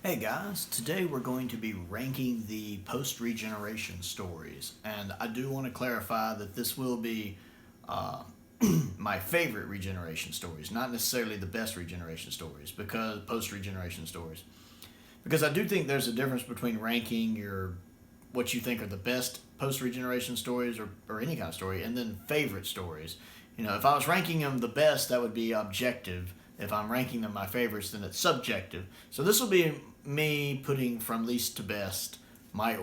Hey guys, today we're going to be ranking the post-regeneration stories, and I do want to clarify that this will be uh, my favorite regeneration stories, not necessarily the best regeneration stories, because post-regeneration stories, because I do think there's a difference between ranking your what you think are the best post-regeneration stories or any kind of story, and then favorite stories. If I was ranking them the best, that would be objective. If I'm ranking them my favorites, then it's subjective. So this will be me putting from least to best my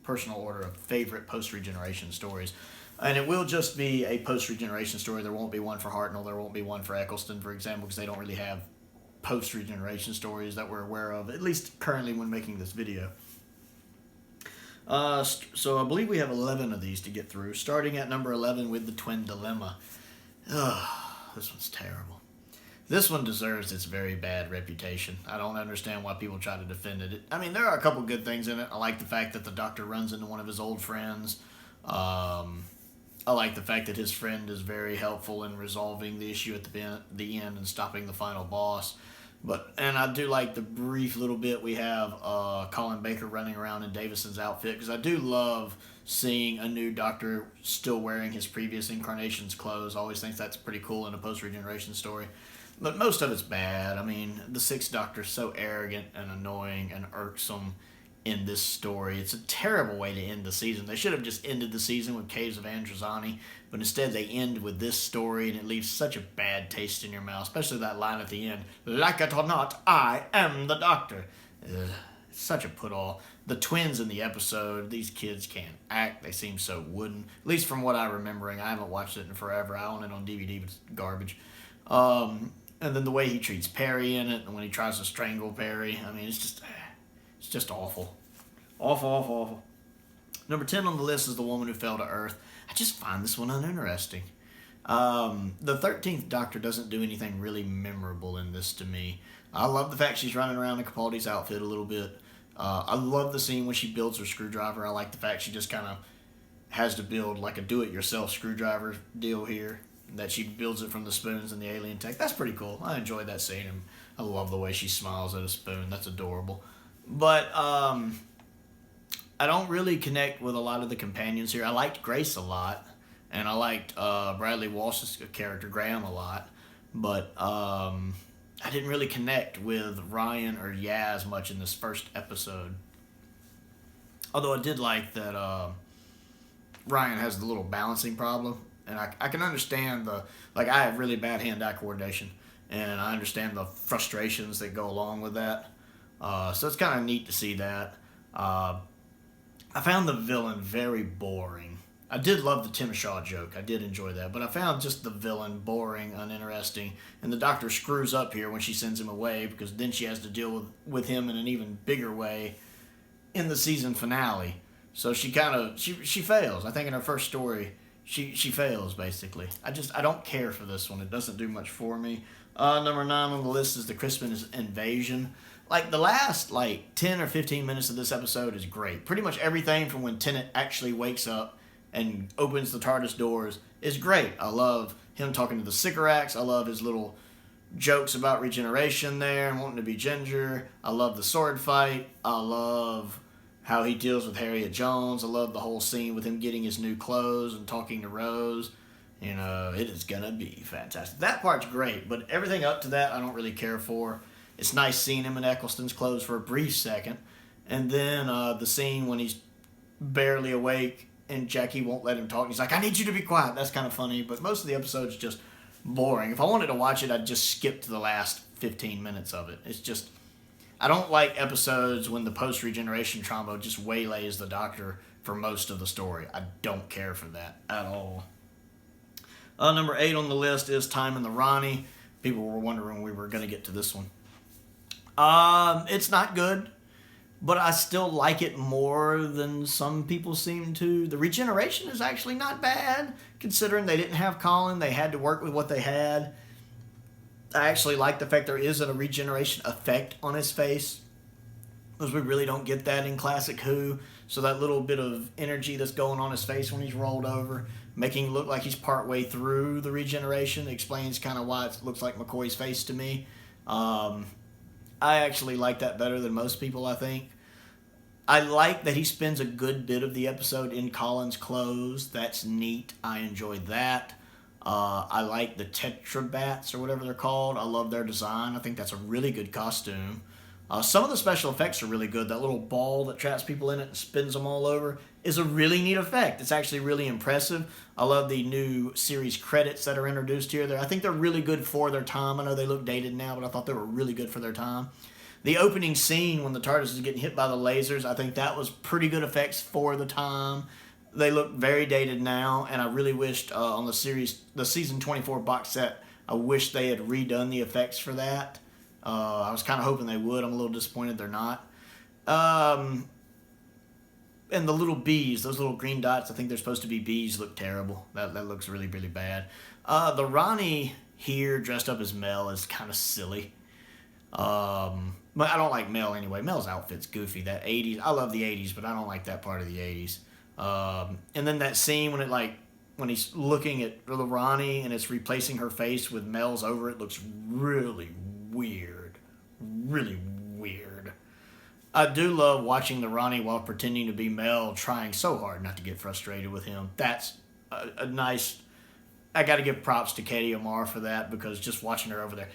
personal order of favorite post regeneration stories. And it will just be a post regeneration story. There won't be one for Hartnell. There won't be one for Eccleston, for example, because they don't really have post regeneration stories that we're aware of, at least currently when making this video. So I believe we have 11 of these to get through, starting at number 11 with the Twin Dilemma. Ugh, this one's terrible. This one deserves its very bad reputation. I don't understand why people try to defend it. I mean, there are a couple good things in it. I like the fact that the Doctor runs into one of his old friends. I like the fact that his friend is very helpful in resolving the issue at the end and stopping the final boss. And I do like the brief little bit we have Colin Baker running around in Davison's outfit, because I do love seeing a new Doctor still wearing his previous incarnation's clothes. I always think that's pretty cool in a post-regeneration story. But most of it's bad. I mean, the Sixth Doctor's so arrogant and annoying and irksome in this story. It's a terrible way to end the season. They should have just ended the season with Caves of Androzani, but instead they end with this story, and it leaves such a bad taste in your mouth, especially that line at the end, "Like it or not, I am the Doctor." Ugh, it's such a put-all. The twins in the episode, these kids can't act. They seem so wooden, at least from what I'm remembering. I haven't watched it in forever. I own it on DVD, but it's garbage. And then the way he treats Perry in it, and when he tries to strangle Perry, I mean, it's just awful. Awful, awful, awful. Number 10 on the list is The Woman Who Fell to Earth. I just find this one uninteresting. The 13th Doctor doesn't do anything really memorable in this to me. I love the fact she's running around in Capaldi's outfit a little bit. I love the scene when she builds her screwdriver. I like the fact she just kind of has to build like a do-it-yourself screwdriver deal here, that she builds it from the spoons and the alien tech. That's pretty cool. I enjoyed that scene, and I love the way she smiles at a spoon. That's adorable. But I don't really connect with a lot of the companions here. I liked Grace a lot, and I liked Bradley Walsh's character, Graham, a lot. But I didn't really connect with Ryan or Yaz much in this first episode. Although I did like that Ryan has the little balancing problem. And I can understand I have really bad hand-eye coordination, and I understand the frustrations that go along with that. So it's kind of neat to see that. I found the villain very boring. I did love the Tim Shaw joke. I did enjoy that. But I found just the villain boring, uninteresting. And the Doctor screws up here when she sends him away, because then she has to deal with him in an even bigger way in the season finale. So she fails. I think in her first story, she fails, basically. I don't care for this one. It doesn't do much for me. Number 9 on the list is The Crispin Invasion. Like, the last 10 or 15 minutes of this episode is great. Pretty much everything from when Tennant actually wakes up and opens the TARDIS doors is great. I love him talking to the Sycorax. I love his little jokes about regeneration there and wanting to be Ginger. I love the sword fight. I love how he deals with Harriet Jones. I love the whole scene with him getting his new clothes and talking to Rose. It is gonna be fantastic. That part's great, but everything up to that I don't really care for. It's nice seeing him in Eccleston's clothes for a brief second. And then the scene when he's barely awake and Jackie won't let him talk. He's like, "I need you to be quiet." That's kind of funny, but most of the episode's just boring. If I wanted to watch it, I'd just skip to the last 15 minutes of it. It's just, I don't like episodes when the post-regeneration trauma just waylays the Doctor for most of the story. I don't care for that at all. Number 8 on the list is Time in the Ronnie. People were wondering when we were going to get to this one. It's not good, but I still like it more than some people seem to. The regeneration is actually not bad, considering they didn't have Colin. They had to work with what they had. I actually like the fact there isn't a regeneration effect on his face, because we really don't get that in Classic Who. So that little bit of energy that's going on his face when he's rolled over, making it look like he's partway through the regeneration, explains kind of why it looks like McCoy's face to me. I actually like that better than most people, I think. I like that he spends a good bit of the episode in Colin's clothes. That's neat. I enjoyed that. I like the Tetrabats or whatever they're called. I love their design. I think that's a really good costume. Some of the special effects are really good. That little ball that traps people in it and spins them all over is a really neat effect. It's actually really impressive. I love the new series credits that are introduced here. I think they're really good for their time. I know they look dated now, but I thought they were really good for their time. The opening scene when the TARDIS is getting hit by the lasers, I think that was pretty good effects for the time. They look very dated now, and I really wished on the season 24 box set, I wish they had redone the effects for that. I was kind of hoping they would. I'm a little disappointed they're not. And the little bees, those little green dots, I think they're supposed to be bees, look terrible. That looks really, really bad. The Ronnie here dressed up as Mel is kind of silly. But I don't like Mel anyway. Mel's outfit's goofy. That 80s, I love the 80s, but I don't like that part of the 80s. And then that scene when he's looking at the Ronnie and it's replacing her face with Mel's over it looks really weird. Really weird. I do love watching the Ronnie while pretending to be Mel, trying so hard not to get frustrated with him. That's a nice... I got to give props to Katie Amar for that, because just watching her over there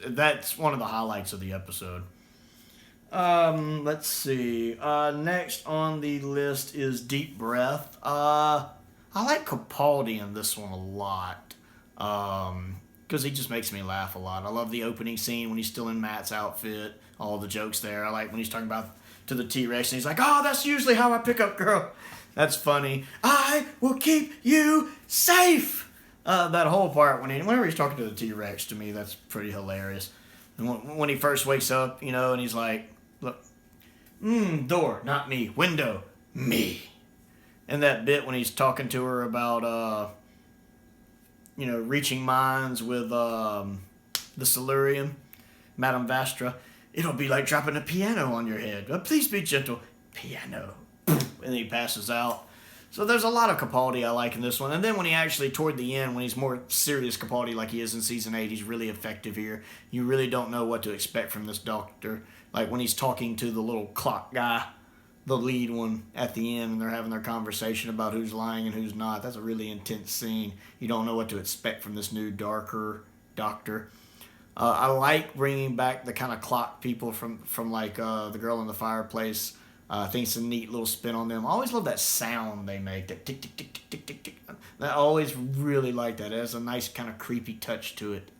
that's one of the highlights of the episode. Let's see. Next on the list is Deep Breath. I like Capaldi in this one a lot. Because he just makes me laugh a lot. I love the opening scene when he's still in Matt's outfit. All the jokes there. I like when he's talking about to the T-Rex and he's like, "Oh, that's usually how I pick up girl." That's funny. "I will keep you safe." That whole part whenever he's talking to the T-Rex, to me, that's pretty hilarious. And when he first wakes up, and he's like, "Look, door, not me. Window, me." And that bit when he's talking to her about, reaching minds with the Silurium, Madame Vastra. "It'll be like dropping a piano on your head. Please be gentle. Piano." And he passes out. So there's a lot of Capaldi I like in this one. And then when he actually, toward the end, when he's more serious Capaldi like he is in Season 8, he's really effective here. You really don't know what to expect from this Doctor. Like when he's talking to the little clock guy, the lead one, at the end, and they're having their conversation about who's lying and who's not. That's a really intense scene. You don't know what to expect from this new, darker Doctor. I like bringing back the kind of clock people from like the Girl in the Fireplace. I think it's a neat little spin on them. I always love that sound they make, that tick, tick, tick, tick, tick, tick, tick. I always really like that. It has a nice kind of creepy touch to it.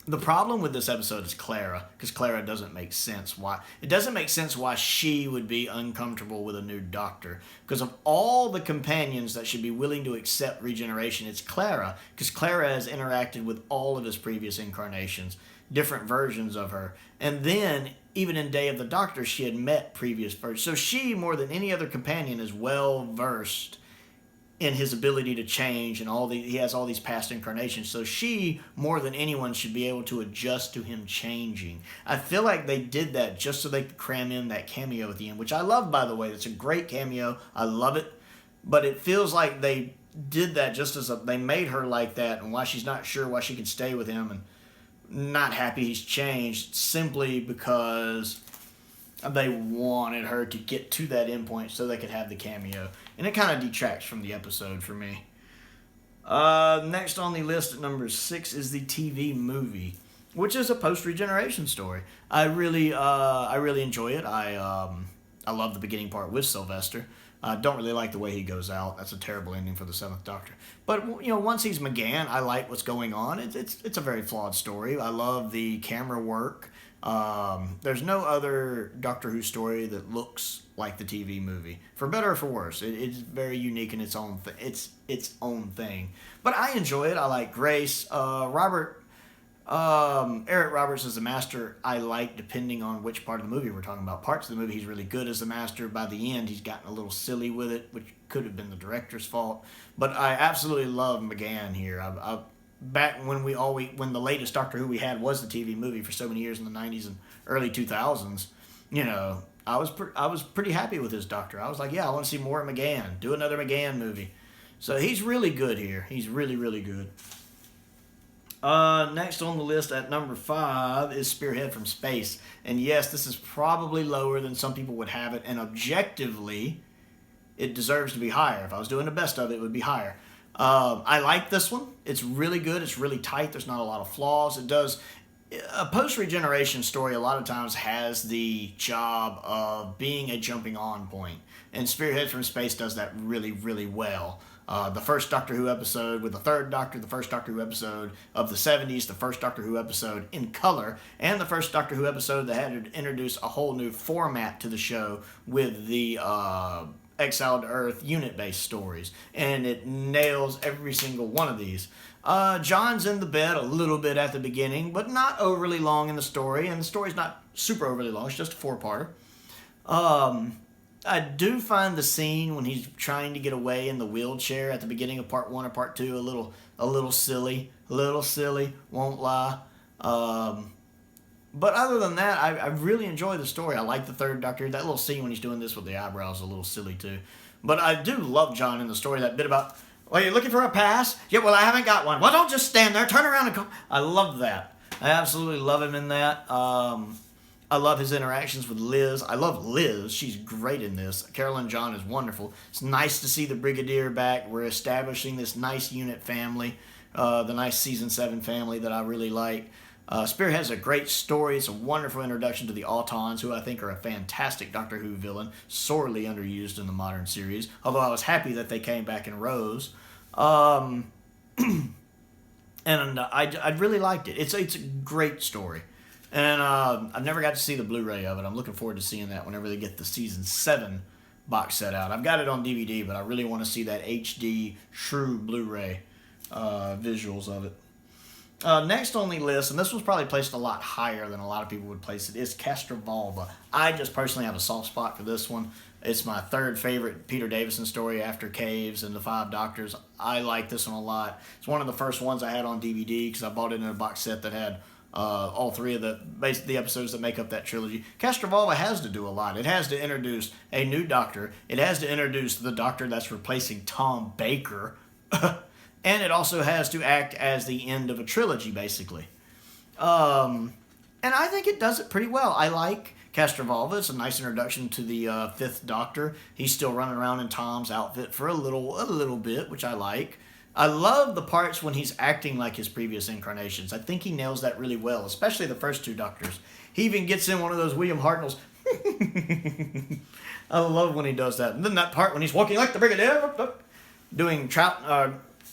The problem with this episode is Clara, because Clara doesn't make sense. It doesn't make sense why she would be uncomfortable with a new Doctor. Because of all the companions that should be willing to accept regeneration, it's Clara, because Clara has interacted with all of his previous incarnations, different versions of her. And then, even in Day of the Doctor, she had met previous versions. So she, more than any other companion, is well versed in his ability to change, and he has all these past incarnations. So she, more than anyone, should be able to adjust to him changing. I feel like they did that just so they could cram in that cameo at the end, which I love, by the way. It's a great cameo. I love it. But it feels like they did that just as they made her like that, and why she's not sure why she can stay with him and not happy he's changed, simply because they wanted her to get to that endpoint so they could have the cameo. And it kind of detracts from the episode for me. Next on the list at number 6 is the TV movie, which is a post-regeneration story. I really enjoy it. I love the beginning part with Sylvester. I don't really like the way he goes out. That's a terrible ending for the 7th Doctor. But, once he's McGann, I like what's going on. It's a very flawed story. I love the camera work. There's no other Doctor Who story that looks like the TV movie, for better or for worse. It's very unique in its own own thing. But I enjoy it. I like Grace. Eric Roberts as the Master, I like, depending on which part of the movie we're talking about. Parts of the movie he's really good as the Master. By the end, he's gotten a little silly with it, which could have been the director's fault. But I absolutely love McGann here. Back when when the latest Doctor Who we had was the TV movie for so many years in the 90s and early 2000s, I was pretty happy with his Doctor. I was like, yeah, I want to see more of McGann. Do another McGann movie. So he's really good here. He's really, really good. Next on the list at number 5 is Spearhead from Space. And yes, this is probably lower than some people would have it, and objectively, it deserves to be higher. If I was doing the best of it, it would be higher. I like this one. It's really good. It's really tight. There's not a lot of flaws. It does... A post-regeneration story a lot of times has the job of being a jumping on point. And Spearhead from Space does that really, really well. The first Doctor Who episode with the third Doctor, the first Doctor Who episode of the 70s, the first Doctor Who episode in color, and the first Doctor Who episode that had to introduce a whole new format to the show with the Exiled Earth unit-based stories. And it nails every single one of these. John's in the bed a little bit at the beginning, but not overly long in the story, and the story's not super overly long, it's just a 4-parter. I do find the scene when he's trying to get away in the wheelchair at the beginning of part 1 or part 2 a little silly, won't lie. But other than that, I really enjoy the story. I like the third Doctor. That little scene when he's doing this with the eyebrows is a little silly too. But I do love John in the story, that bit about, well, you're looking for a pass? Yeah, well, I haven't got one. Well, don't just stand there. Turn around and come. I love that. I absolutely love him in that. I love his interactions with Liz. I love Liz. She's great in this. Carolyn John is wonderful. It's nice to see the Brigadier back. We're establishing this nice unit family, the nice Season 7 family that I really like. Spearhead has a great story. It's a wonderful introduction to the Autons, who I think are a fantastic Doctor Who villain, sorely underused in the modern series, although I was happy that they came back in rows. And I really liked it. It's a great story. And I've never got to see the Blu-ray of it. I'm looking forward to seeing that whenever they get the Season 7 box set out. I've got it on DVD, but I really want to see that HD true Blu-ray visuals of it. Next on the list, and this was probably placed a lot higher than a lot of people would place it, is Castrovalva. I just personally have a soft spot for this one. It's my third favorite Peter Davison story after Caves and the Five Doctors. I like this one a lot. It's one of the first ones I had on DVD because I bought it in a box set that had all three of the episodes that make up that trilogy. Castrovalva has to do a lot. It has to introduce a new Doctor. It has to introduce the Doctor that's replacing Tom Baker. And it also has to act as the end of a trilogy, basically. And I think it does it pretty well. I like Castrovalva. It's a nice introduction to the Fifth Doctor. He's still running around in Tom's outfit for a little bit, which I like. I love the parts when he's acting like his previous incarnations. I think he nails that really well, especially the first two Doctors. He even gets in one of those William Hartnell's. I love when he does that. And then that part when he's walking like the Brigadier, doing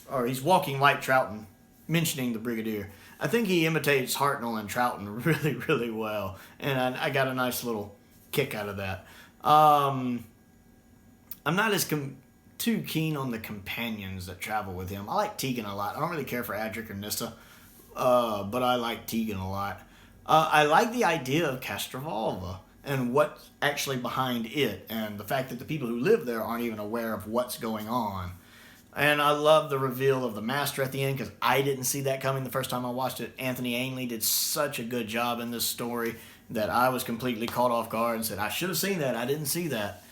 or he's walking like Troughton, mentioning the Brigadier. I think he imitates Hartnell and Troughton really, really well. And I got a nice little kick out of that. I'm not as too keen on the companions that travel with him. I like Tegan a lot. I don't really care for Adric or Nyssa, but I like Tegan a lot. I like the idea of Castrovalva and what's actually behind it, and the fact that the people who live there aren't even aware of what's going on. And I love the reveal of the Master at the end, because I didn't see that coming the first time I watched it. Anthony Ainley did such a good job in this story that I was completely caught off guard and said, I should have seen that. I didn't see that.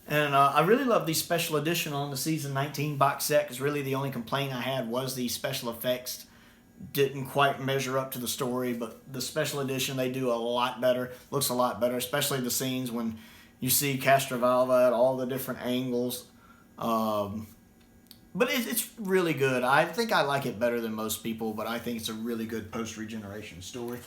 And I really love the special edition on the Season 19 box set, because really the only complaint I had was the special effects didn't quite measure up to the story, but the special edition, they do a lot better, looks a lot better, especially the scenes when you see Castrovalva at all the different angles. But it's really good. I think I like it better than most people, but I think it's a really good post-regeneration story.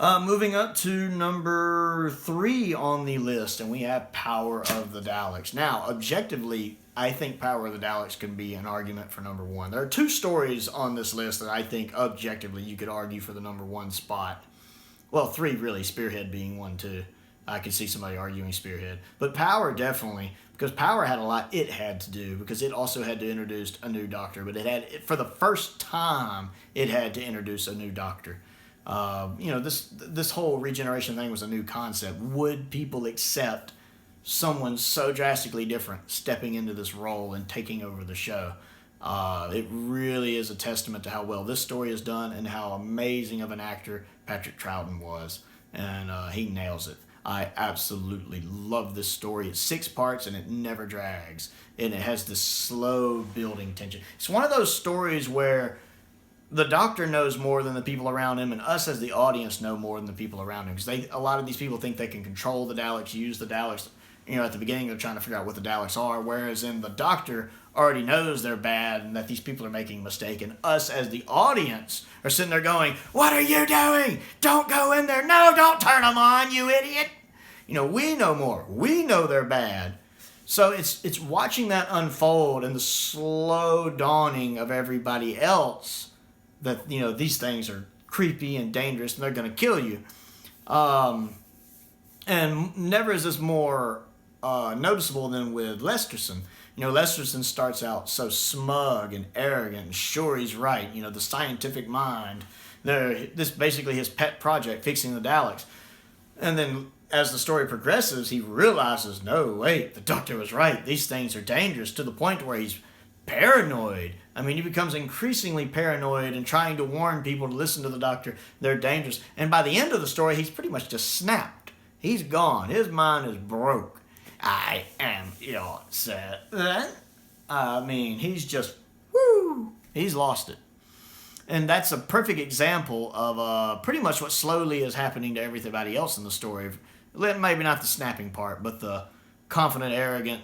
Moving up to number 3 on the list, and we have Power of the Daleks. Now, objectively, I think Power of the Daleks can be an argument for number 1. There are 2 stories on this list that I think objectively you could argue for the number 1 spot. Well, 3 really, Spearhead being one too. I could see somebody arguing Spearhead. But Power definitely, because Power had a lot it had to do, because it also had to introduce a new Doctor, but it had, for the first time, it had to introduce a new Doctor. This whole regeneration thing was a new concept. Would people accept someone so drastically different stepping into this role and taking over the show? It really is a testament to how well this story is done and how amazing of an actor Patrick Troughton was. And he nails it. I absolutely love this story. It's 6 parts and it never drags. And it has this slow building tension. It's one of those stories where the Doctor knows more than the people around him, and us as the audience know more than the people around him. Because a lot of these people think they can control the Daleks, use the Daleks. At the beginning they're trying to figure out what the Daleks are, whereas in the Doctor already knows they're bad and that these people are making a mistake, and us as the audience are sitting there going, "What are you doing? Don't go in there! No, don't turn them on, you idiot!" We know more. We know they're bad. So it's watching that unfold and the slow dawning of everybody else that these things are creepy and dangerous and they're going to kill you. And never is this more noticeable than with Lesterson. Lesterson starts out so smug and arrogant and sure he's right. The scientific mind. This basically his pet project, fixing the Daleks. And then as the story progresses, he realizes, no, wait, the Doctor was right. These things are dangerous, to the point where he's paranoid. He becomes increasingly paranoid and trying to warn people to listen to the Doctor. They're dangerous. And by the end of the story, he's pretty much just snapped. He's gone. His mind is broke. I am your servant. He's just, he's lost it. And that's a perfect example of pretty much what slowly is happening to everybody else in the story. Maybe not the snapping part, but the confident, arrogant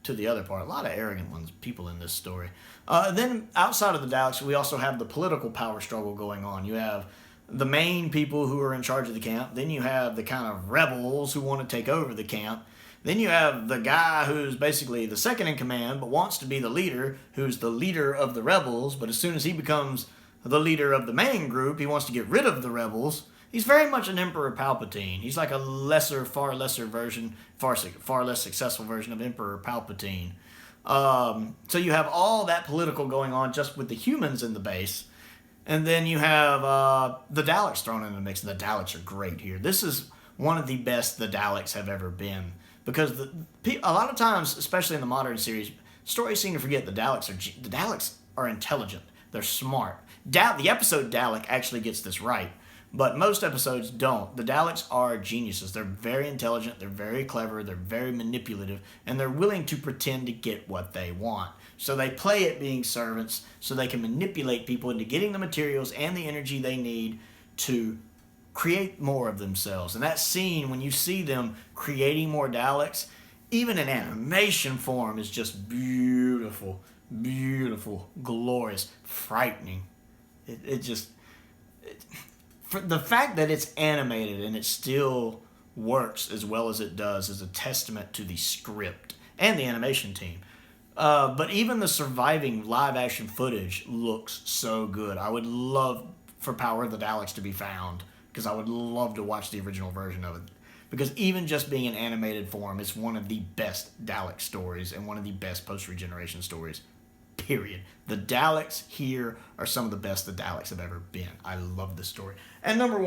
to the other part. A lot of arrogant people in this story. Then outside of the Daleks, we also have the political power struggle going on. You have the main people who are in charge of the camp. Then you have the kind of rebels who want to take over the camp. Then you have the guy who's basically the second in command, but wants to be the leader, who's the leader of the rebels. But as soon as he becomes the leader of the main group, he wants to get rid of the rebels. He's very much an Emperor Palpatine. He's like a far less successful version of Emperor Palpatine. So you have all that political going on just with the humans in the base. And then you have the Daleks thrown in the mix, and the Daleks are great here. This is one of the best the Daleks have ever been. Because a lot of times, especially in the modern series, stories seem to forget the Daleks are intelligent. They're smart. The episode Dalek actually gets this right, but most episodes don't. The Daleks are geniuses. They're very intelligent, they're very clever, they're very manipulative, and they're willing to pretend to get what they want. So they play at being servants so they can manipulate people into getting the materials and the energy they need to create more of themselves. And that scene, when you see them creating more Daleks, even in animation form, is just beautiful, glorious, frightening. For the fact that it's animated and it still works as well as it does is a testament to the script and the animation team. But even the surviving live action footage looks so good. I would love for Power of the Daleks to be found, because I would love to watch the original version of it. Because even just being in animated form, it's one of the best Dalek stories and one of the best post-Regeneration stories, period. The Daleks here are some of the best the Daleks have ever been. I love this story. And number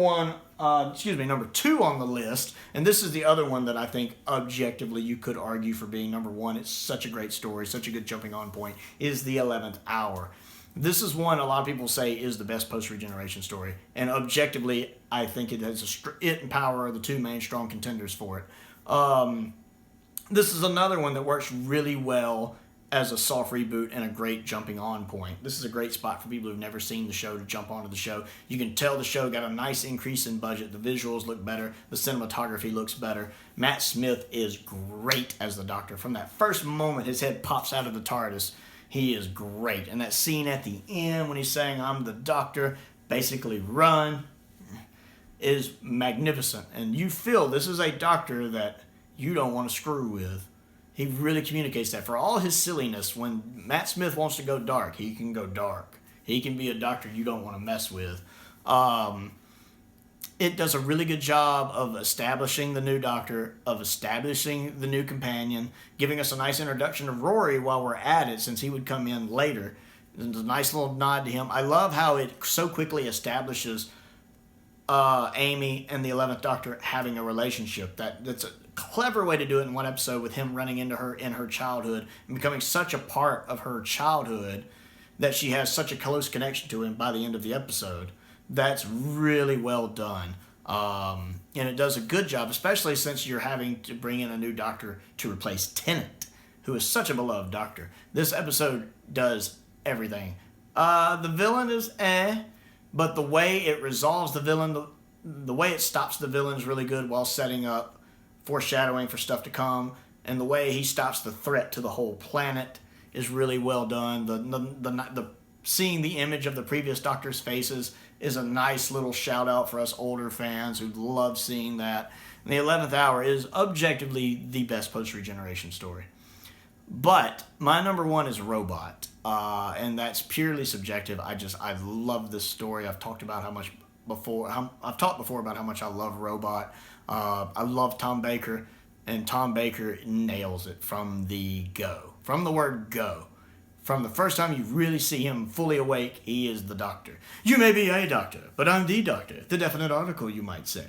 two on the list, and this is the other one that I think objectively you could argue for being number one. It's such a great story, such a good jumping on point, is The 11th Hour. This is one a lot of people say is the best post-Regeneration story. And objectively, I think it has it and Power are the two main strong contenders for it. This is another one that works really well as a soft reboot and a great jumping on point. This is a great spot for people who've never seen the show to jump onto the show. You can tell the show got a nice increase in budget. The visuals look better. The cinematography looks better. Matt Smith is great as the Doctor. From that first moment his head pops out of the TARDIS, he is great. And that scene at the end when he's saying, "I'm the Doctor, basically run," is magnificent. And you feel this is a Doctor that you don't want to screw with. He really communicates that. For all his silliness, when Matt Smith wants to go dark, he can go dark. He can be a Doctor you don't want to mess with. It does a really good job of establishing the new Doctor, of establishing the new companion, giving us a nice introduction of Rory while we're at it, since he would come in later. There's a nice little nod to him. I love how it so quickly establishes Amy and the 11th Doctor having a relationship. That's a clever way to do it in one episode, with him running into her in her childhood and becoming such a part of her childhood that she has such a close connection to him by the end of the episode. That's really well done. And it does a good job, especially since you're having to bring in a new Doctor to replace Tennant, who is such a beloved Doctor. This episode does everything The villain is but the way it resolves the villain, the way it stops the villain is really good while setting up foreshadowing for stuff to come, and the way he stops the threat to the whole planet is really well done. The seeing the image of the previous Doctor's faces is a nice little shout out for us older fans who love seeing that. And the 11th Hour is objectively the best post-Regeneration story. But my number one is Robot, and that's purely subjective. I love this story. I've talked about I've talked before about how much I love Robot. I love Tom Baker, and Tom Baker nails it from the word go. From the first time you really see him fully awake, he is the Doctor. You may be a doctor, but I'm the Doctor. The definite article, you might say.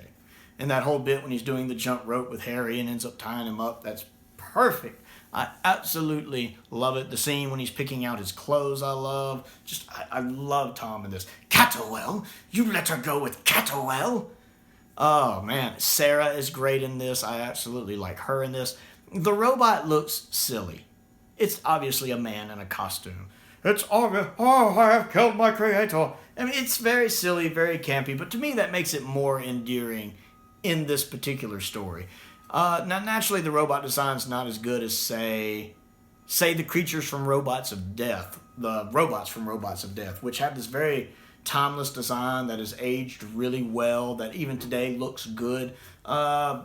And that whole bit when he's doing the jump rope with Harry and ends up tying him up, that's perfect. I absolutely love it. The scene when he's picking out his clothes, I love. I love Tom in this. Catterwell? You let her go with Catterwell? Oh, man. Sarah is great in this. I absolutely like her in this. The robot looks silly. It's obviously a man in a costume. It's obvious. Oh, I have killed my creator. I mean, it's very silly, very campy, but to me that makes it more endearing in this particular story. Now, naturally, the robot design's not as good as, say the creatures from Robots of Death, the robots from Robots of Death, which have this very timeless design that is aged really well, that even today looks good. The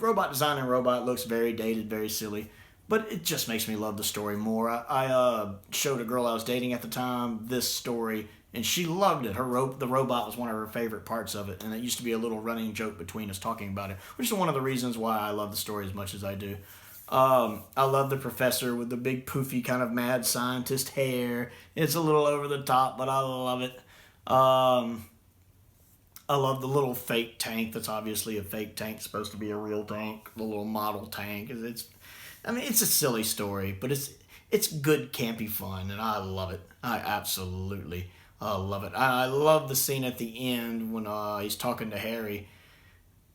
robot design in Robot looks very dated, very silly, but it just makes me love the story more. I showed a girl I was dating at the time this story, and she loved it. The robot was one of her favorite parts of it, and it used to be a little running joke between us talking about it, which is one of the reasons why I love the story as much as I do. I love the professor with the big poofy kind of mad scientist hair. It's a little over the top, but I love it. I love the little fake tank that's obviously a fake tank, supposed to be a real tank, the little model tank. It's a silly story, but it's good campy fun, and I love it. I absolutely love it. I love the scene at the end when he's talking to Harry,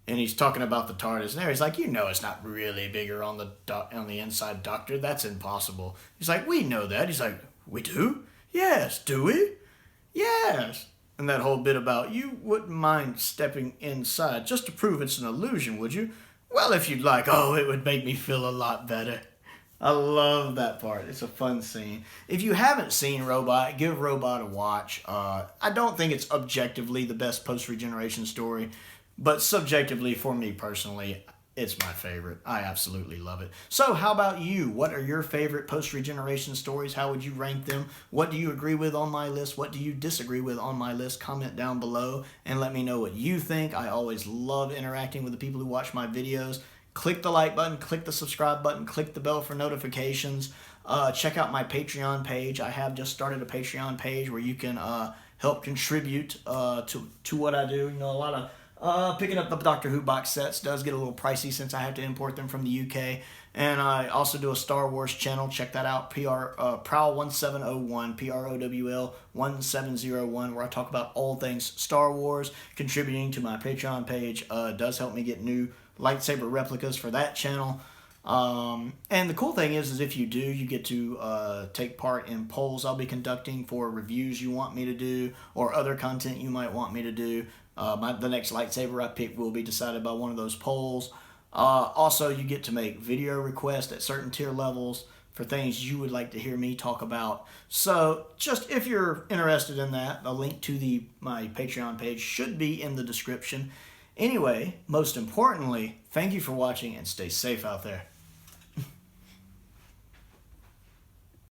and he's talking about the TARDIS, and Harry's like, it's not really bigger on the inside, Doctor. That's impossible. He's like, we know that. He's like, we do? Yes. Do we? Yes. And that whole bit about, you wouldn't mind stepping inside just to prove it's an illusion, would you? Well, if you'd like. Oh, it would make me feel a lot better. I love that part. It's a fun scene. If you haven't seen Robot, give Robot a watch. I don't think it's objectively the best post-Regeneration story, but subjectively, for me personally, it's my favorite. I absolutely love it. So how about you? What are your favorite post-Regeneration stories? How would you rank them? What do you agree with on my list? What do you disagree with on my list? Comment down below and let me know what you think. I always love interacting with the people who watch my videos. Click the like button, click the subscribe button, click the bell for notifications. Check out my Patreon page. I have just started a Patreon page where you can help contribute to what I do. A lot of picking up the Doctor Who box sets does get a little pricey since I have to import them from the UK. And I also do a Star Wars channel. Check that out, Prowl1701, Prowl 1701, where I talk about all things Star Wars. Contributing to my Patreon page does help me get new lightsaber replicas for that channel. And the cool thing is if you do, you get to take part in polls I'll be conducting for reviews you want me to do or other content you might want me to do. The next lightsaber I pick will be decided by one of those polls. Also, you get to make video requests at certain tier levels for things you would like to hear me talk about. So, just if you're interested in that, a link to my Patreon page should be in the description. Anyway, most importantly, thank you for watching and stay safe out there.